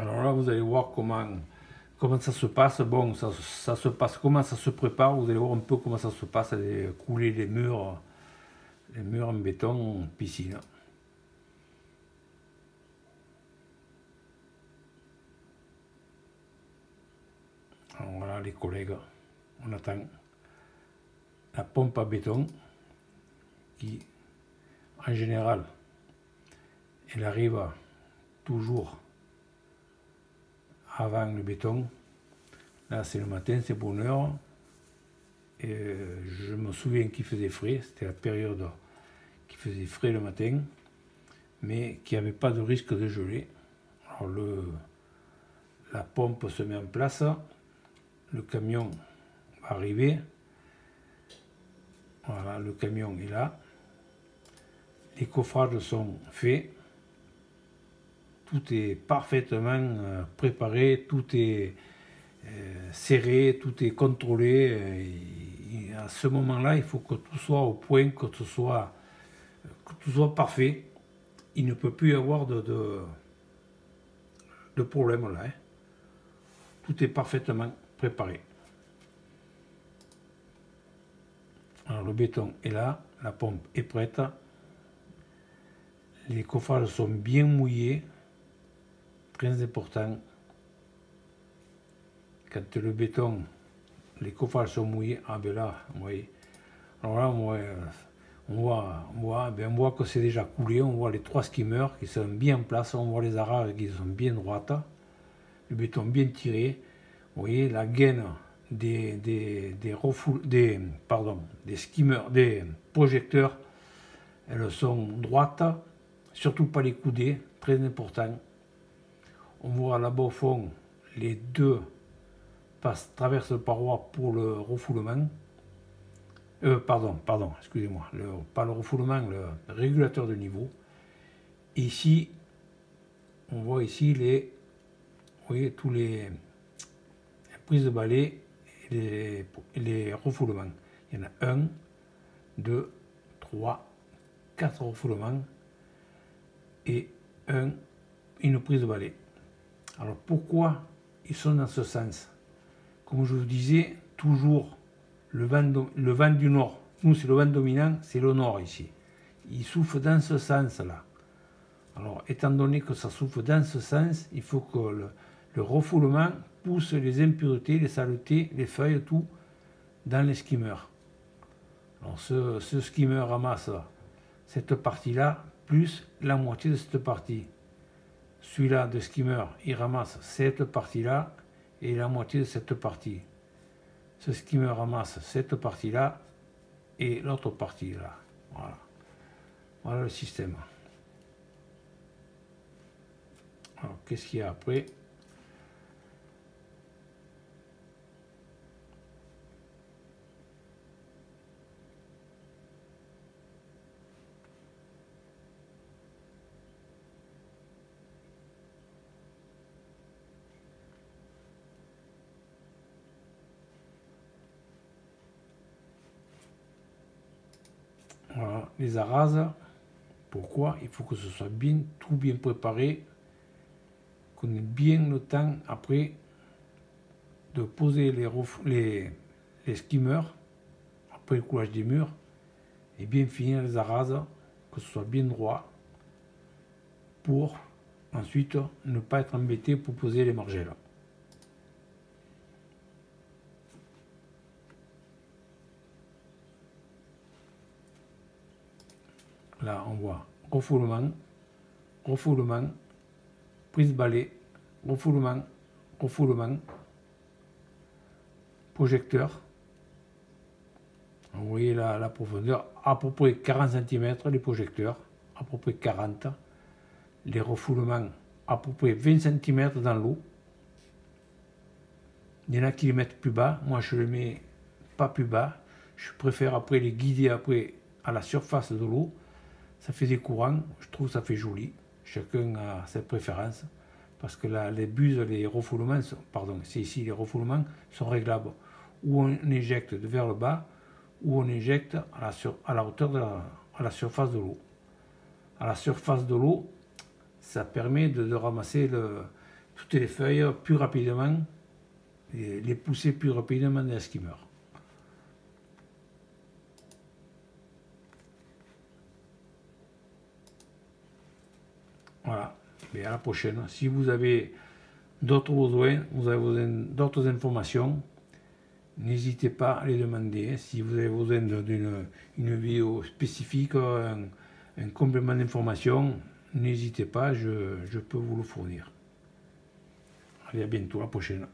Alors là, vous allez voir comment ça se passe. Bon, ça se passe, comment ça se prépare. Vous allez voir un peu comment ça se passe. Couler les murs en béton piscine. Alors voilà les collègues, on attend la pompe à béton qui, en général, elle arrive toujours avant le béton. Là c'est le matin, c'est bonne heure. Et je me souviens qu'il faisait frais, c'était la période qui faisait frais le matin, mais qui n'avait pas de risque de geler. Alors la pompe se met en place, le camion va arriver. Voilà, le camion est là. Les coffrages sont faits. Tout est parfaitement préparé, tout est serré, tout est contrôlé. Et à ce moment-là, il faut que tout soit au point, que tout soit parfait. Il ne peut plus y avoir de problème là. Hein. Tout est parfaitement préparé. Alors le béton est là, la pompe est prête. Les coffrages sont bien mouillés. Très important. Quand le béton, les coffrages sont mouillés, ah ben là, vous voyez. Alors là, on voit que c'est déjà coulé, on voit les 3 skimmers qui sont bien en place, on voit les arras qui sont bien droites, le béton bien tiré. Vous voyez la gaine des skimmers, des projecteurs, elles sont droites, surtout pas les coudées, très important. On voit là-bas au fond, les deux traversent le paroi pour le refoulement. Pardon, excusez-moi, pas le refoulement, le régulateur de niveau. Ici, on voit ici vous voyez, tous les prises de balai et les refoulements. Il y en a 1, 2, 3, 4 refoulements et une prise de balai. Alors pourquoi ils sont dans ce sens? Comme je vous disais, toujours le vent du nord. Nous, c'est le vent dominant, c'est le nord ici. Il souffle dans ce sens-là. Alors, étant donné que ça souffle dans ce sens, il faut que le refoulement pousse les impuretés, les saletés, les feuilles, tout, dans les skimmers. Alors, ce skimmer ramasse cette partie-là, plus la moitié de cette partie. Celui-là de skimmer, il ramasse cette partie-là et la moitié de cette partie. Ce skimmer ramasse cette partie-là et l'autre partie-là. Voilà. Voilà le système. Alors, qu'est-ce qu'il y a après? Voilà, les arases. Pourquoi? Il faut que ce soit bien, tout bien préparé, qu'on ait bien le temps après de poser les skimmers, après le coulage des murs, et bien finir les arases, que ce soit bien droit, pour ensuite ne pas être embêté pour poser les margelles. Là, on voit refoulement, prise balai, refoulement, projecteur. Vous voyez la profondeur, à peu près 40 cm les projecteurs, à peu près 40. Les refoulements, à peu près 20 cm dans l'eau. Il y en a qui les mettent plus bas, moi je ne les mets pas plus bas. Je préfère après les guider après à la surface de l'eau. Ça fait des courants, je trouve que ça fait joli. Chacun a ses préférences. Parce que là, les buses, les refoulements, c'est ici, les refoulements sont réglables. Ou on éjecte vers le bas, ou on éjecte à la hauteur à la surface de l'eau. À la surface de l'eau, ça permet de ramasser toutes les feuilles plus rapidement, et les pousser plus rapidement dans le skimmer. Voilà, et à la prochaine. Si vous avez d'autres besoins, vous avez besoin d'autres informations, n'hésitez pas à les demander. Si vous avez besoin d'une vidéo spécifique, un complément d'information, n'hésitez pas, je peux vous le fournir. Allez, à bientôt, à la prochaine.